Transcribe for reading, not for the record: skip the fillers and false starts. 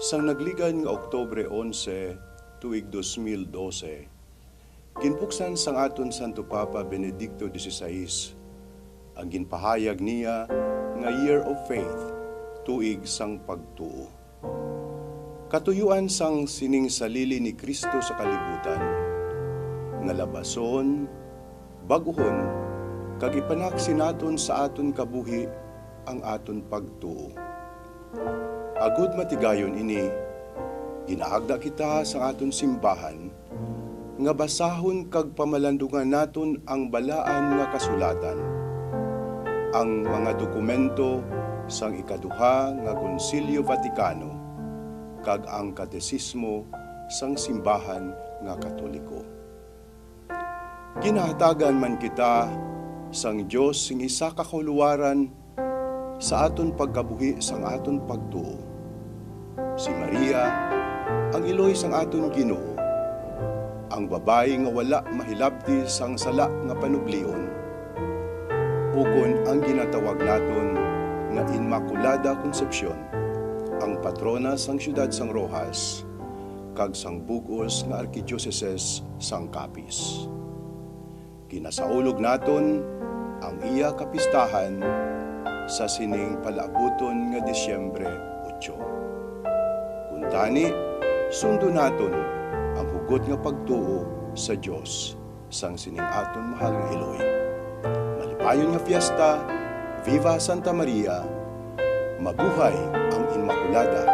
Sang nagligan nga Oktubre 11, tuig 2012, ginpuksan sang aton Santo Papa Benedicto XVI ang ginpahayag niya nga Year of Faith, tuig sang pagtuo. Katuyuan sang sining salili ni Kristo sa kalibutan, nga labason, baguhon, kag ipanaksin naton sa aton kabuhi ang aton pagtuo. Agud matigayon ini, ginaagda kita sa aton simbahan, nga basahon kag pamalandungan naton ang balaan nga kasulatan, ang mga dokumento sang ikaduha nga Konsilyo Vatikano, kag ang katesismo sang simbahan nga Katoliko. Ginahatagan man kita sang Dios sing isa ka kaluwaran sa aton pagkabuhi sang aton pagtuo. Si Maria, ang iloy sang aton Ginoo, ang babayi nga wala mahilabti sang sala nga panublion, ukon ang ginatawag naton nga Immaculada Concepcion, ang patrona sang siyudad sang Rojas, kag sang bug-os nga Arkidiocese sang Capiz. Ginasaulog naton ang iya kapistahan sa sining palaabuton nga Disyembre 8. Kuntani, sundo naton ang hugot nga pagtuo sa Dios sang sining aton mahal nga Eloy. Malipayon nga fiesta, Viva Santa Maria, mabuhay ang Immaculada